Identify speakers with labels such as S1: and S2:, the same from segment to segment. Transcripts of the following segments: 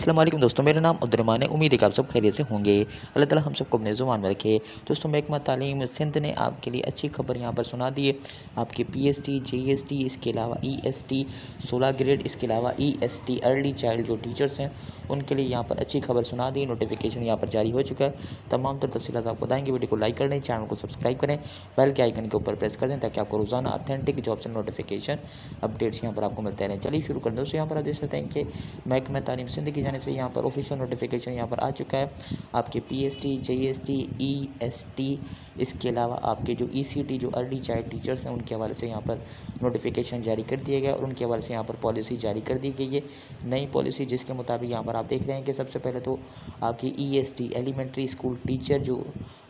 S1: अस्सलाम वालेकुम दोस्तों, मेरा नाम अब्दुर्रहमान है। उम्मीद है कि आप सब खैरियत से होंगे। अल्लाह ताला हम सबको अपने ज़ुबान में रखे। दोस्तों, महकमा तालीम सिंध ने आपके लिए अच्छी खबर यहाँ पर सुना दी है। आपके पीएसटी, जेएसटी, इसके अलावा ईएसटी 16 ग्रेड, इसके अलावा ईएसटी अर्ली चाइल्ड जो टीचर्स हैं उनके लिए यहाँ पर अच्छी खबर सुना दी। नोटिफिकेशन यहाँ पर जारी हो चुका है। तमाम तर तफसीलात आपको बताएंगे। वीडियो को लाइक कर दें, चैनल को सब्सक्राइब करें, बेल के आइकन के ऊपर प्रेस कर दें ताकि आपको रोज़ाना ऑथेंटिक जॉब से नोटिफिकेशन अपडेट्स यहाँ पर आपको मिलते रहें। चलिए शुरू कर दें। दोस्तों, यहाँ पर आप देख सकते हैं कि महकमा तालीम सिंध की जानिब से यहाँ पर ऑफिशियल नोटिफिकेशन यहाँ पर आ चुका है। आपके पीएसटी, जेएसटी, ईएसटी, इसके अलावा आपके जो ईसीटी जो अर्ली चाइल्ड टीचर्स हैं उनके हवाले से यहाँ पर नोटिफिकेशन जारी कर दिया गया और उनके हवाले से यहाँ पर पॉलिसी जारी कर दी गई है। नई पॉलिसी जिसके मुताबिक यहाँ पर आप देख रहे हैं कि सबसे पहले तो आपकी ईएसटी एलिमेंट्री स्कूल टीचर जो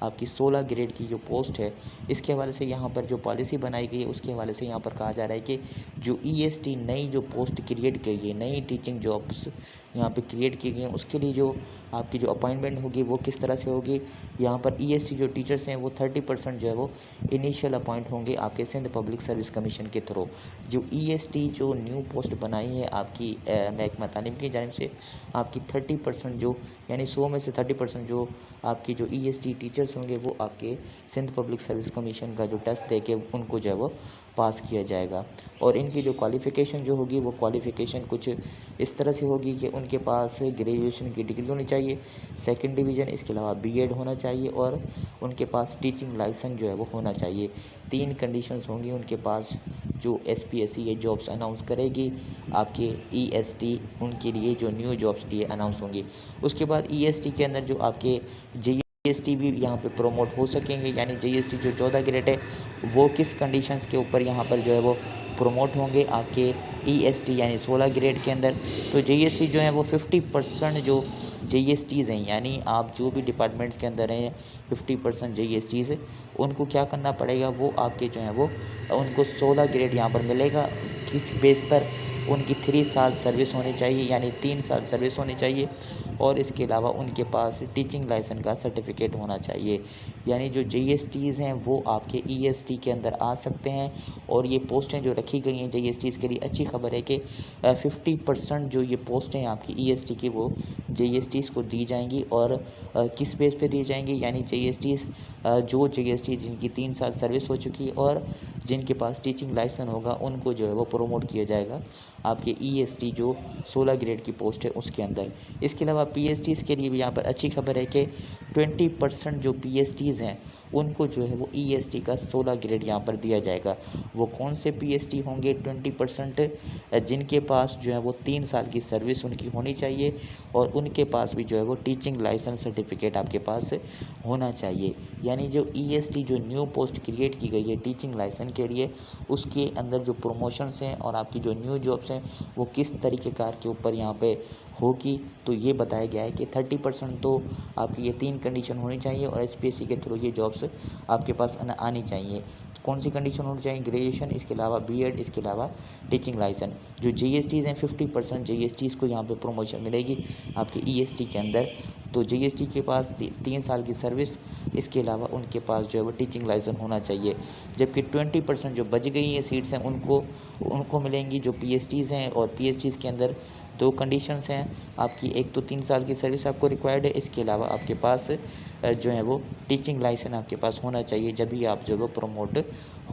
S1: आपकी 16 ग्रेड की जो पोस्ट है इसके हवाले से यहाँ पर जो पॉलिसी बनाई गई है उसके हवाले से यहाँ पर कहा जा रहा है कि जो ईएसटी नई जो पोस्ट क्रिएट की गई है, नई टीचिंग जॉब्स यहाँ पे क्रिएट की गई हैं, उसके लिए जो आपकी जो अपॉइंटमेंट होगी वो किस तरह से होगी। यहाँ पर ईएसटी जो टीचर्स हैं वो 30% जो है वो इनिशियल अपॉइंट होंगे आपके सिंध पब्लिक सर्विस कमीशन के थ्रू। जो ईएसटी जो न्यू पोस्ट बनाई है आपकी महकमा तालीम की जानिब से, आपकी 30% जो यानी 100 में से 30% जो आपकी जो ईएसटी टीचर्स होंगे वो आपके सिंध पब्लिक सर्विस कमीशन का जो टेस्ट दे के उनको जो है वो पास किया जाएगा। और इनकी जो क्वालिफ़िकेशन जो होगी वो क्वालिफ़िकेशन कुछ इस तरह से होगी कि उनके पास ग्रेजुएशन की डिग्री होनी चाहिए, सेकंड डिवीज़न, इसके अलावा बीएड होना चाहिए और उनके पास टीचिंग लाइसेंस जो है वो होना चाहिए। 3 कंडीशंस होंगी उनके पास जो एसपीएससी ये जॉब्स अनाउंस करेगी आपके ईएसटी उनके लिए जो न्यू जॉब्स ये अनाउंस होंगी। उसके बाद ईएसटी के अंदर जो आपके जीएसटी भी यहाँ पे प्रोमोट हो सकेंगे, यानी जीएसटी जो 14 ग्रेड है वो किस कंडीशंस के ऊपर यहाँ पर जो है वो प्रोमोट होंगे आपके ईएसटी यानी 16 ग्रेड के अंदर। तो जीएसटी जो है वो 50% जो जीएसटीज़ हैं, यानी आप जो भी डिपार्टमेंट्स के अंदर हैं 50% जीएसटीज़ उनको क्या करना पड़ेगा, वो आपके जो हैं वो उनको 16 ग्रेड यहाँ पर मिलेगा। किस बेस पर उनकी 3 साल सर्विस होनी चाहिए, यानी 3 साल सर्विस होनी चाहिए और इसके अलावा उनके पास टीचिंग लाइसेंस का सर्टिफिकेट होना चाहिए। यानी जो जीएसटीज़ हैं वो आपके ईएसटी के अंदर आ सकते हैं और ये पोस्टें जो रखी गई हैं जीएसटीज़ के लिए अच्छी खबर है कि 50% जो ये पोस्टें हैं आपकी ईएसटी की वो जीएसटीज़ को दी जाएंगी। और किस बेस पे दी जाएंगी, यानी जीएसटीज़ जो जीएसटी जिनकी 3 साल सर्विस हो चुकी है और जिनके पास टीचिंग लाइसेंस होगा उनको जो है वो प्रोमोट किया जाएगा आपके ईएसटी जो 16 ग्रेड की पोस्ट है उसके अंदर। इसके अलावा पीएसटीज़ के लिए भी यहाँ पर अच्छी खबर है कि 20% जो पीएसटीज़ हैं उनको जो है वो ईएसटी का 16 ग्रेड यहाँ पर दिया जाएगा। वो कौन से पीएसटी होंगे 20%, जिनके पास जो है वो 3 साल की सर्विस उनकी होनी चाहिए और उनके पास भी जो है वो टीचिंग लाइसेंस सर्टिफिकेट आपके पास होना चाहिए। यानी जो ईएसटी जो न्यू पोस्ट क्रिएट की गई है टीचिंग लाइसेंस के लिए, उसके अंदर जो प्रमोशंस हैं और आपकी जो न्यू जॉब्स हैं वो किस तरीक़ेकार के ऊपर यहाँ पे होगी, तो ये बताया गया है कि 30% तो आपकी ये 3 कंडीशन होनी चाहिए और एसपीएससी के थ्रू ये जॉब्स आपके पास आनी चाहिए। कौन सी कंडीशन होनी चाहिए, ग्रेजुएशन, इसके अलावा बीएड, इसके अलावा टीचिंग लाइसेंस। जो जीएसटीज़ हैं 50% जीएसटीज़ को यहाँ पे प्रमोशन मिलेगी आपके ईएसटी के अंदर। तो जीएसटी के पास 3 साल की सर्विस, इसके अलावा उनके पास जो है वो टीचिंग लाइसेंस होना चाहिए। जबकि 20% जो बच गई हैं सीट्स हैं उनको मिलेंगी जो पीएसटीज़ हैं। और पीएसटीज़ के अंदर 2 कंडीशंस हैं आपकी, एक तो 3 साल की सर्विस आपको रिक्वायर्ड है, इसके अलावा आपके पास जो है वो टीचिंग लाइसेंस आपके पास होना चाहिए, जब भी आप जो है वो प्रमोट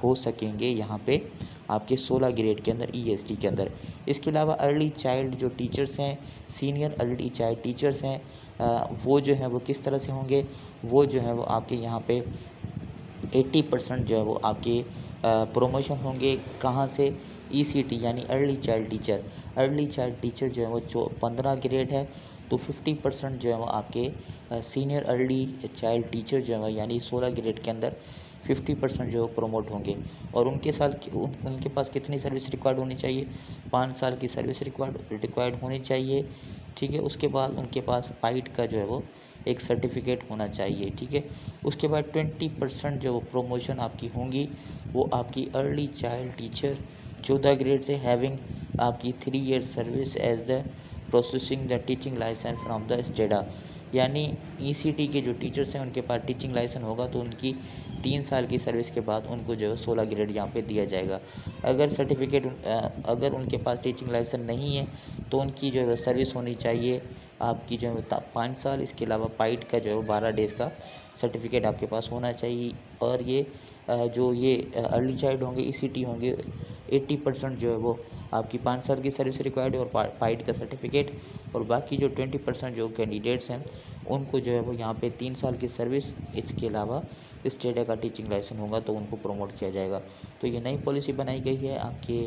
S1: हो सकेंगे यहाँ पे आपके 16 ग्रेड के अंदर ईएसटी के अंदर। इसके अलावा अर्ली चाइल्ड जो टीचर्स हैं, सीनियर अर्ली चाइल्ड टीचर्स हैं, वो जो है वो किस तरह से होंगे, वो जो है वो आपके यहाँ पे 80% जो है वो आपके प्रमोशन होंगे। कहाँ से, ईसीटी यानी early child teacher. Early child teacher जो है वो 15 ग्रेड है, तो 50% जो है वो आपके सीनियर अर्ली चाइल्ड टीचर जो है वो यानी 16 ग्रेड के अंदर 50% जो प्रमोट होंगे। और उनके पास कितनी सर्विस रिक्वायर्ड होनी चाहिए, 5 साल की सर्विस रिक्वायर्ड होनी चाहिए। ठीक है, उसके बाद उनके पास पाइट का जो है वो एक सर्टिफिकेट होना चाहिए। ठीक है, उसके बाद 20% जो प्रमोशन आपकी होंगी वो आपकी अर्ली चाइल्ड टीचर 14 ग्रेड से हैविंग आपकी 3 year service as the processing the teaching license from the स्टेडा। यानी ईसीटी के जो टीचर्स हैं उनके पास टीचिंग लाइसेंस होगा तो उनकी 3 साल की सर्विस के बाद उनको जो है 16 ग्रेड यहाँ पे दिया जाएगा। अगर उनके पास टीचिंग लाइसेंस नहीं है तो उनकी जो है सर्विस होनी चाहिए आपकी जो है 5 साल। इसके अलावा पाइट का जो है 12 डेज़ का सर्टिफिकेट आपके पास होना चाहिए। और ये जो ये अर्ली चाइल्ड होंगे ईसीटी होंगे 80% जो है वो आपकी 5 साल की सर्विस रिक्वायर्ड है और पाइट का सर्टिफिकेट। और बाकी जो 20% जो कैंडिडेट्स हैं उनको जो है वो यहाँ पे 3 साल की सर्विस, इसके अलावा स्टेट का टीचिंग लाइसेंस होगा तो उनको प्रमोट किया जाएगा। तो ये नई पॉलिसी बनाई गई है आपके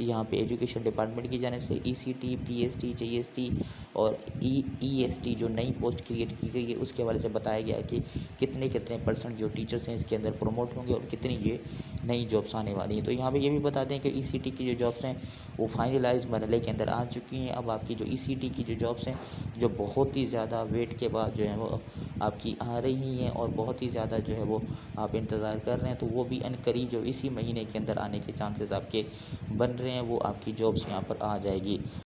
S1: यहाँ पे एजुकेशन डिपार्टमेंट की जानिब से। ईसीटी, पीएसटी, जेएसटी और ईएसटी जो नई पोस्ट क्रिएट की गई है उसके हवाले से बताया गया कि कितने कितने % जो टीचर्स हैं इसके अंदर प्रमोट होंगे और कितनी ये नई जॉब्स आने वाली हैं। तो यहाँ पे ये भी बता दें कि ईसीटी की जो जॉब्स हैं वो फाइनलाइज मरहले के अंदर आ चुकी हैं। अब आपकी जो ईसीटी की जो जॉब्स हैं जो बहुत ही ज़्यादा वेट के बाद जो है वो आपकी आ रही हैं और बहुत ही ज़्यादा जो है वो आप इंतज़ार कर रहे हैं, तो वो भी अनकरीब जो इसी महीने के अंदर आने के चांसेस आपके बन रहे हैं, वो आपकी जॉब्स यहाँ पर आ जाएगी।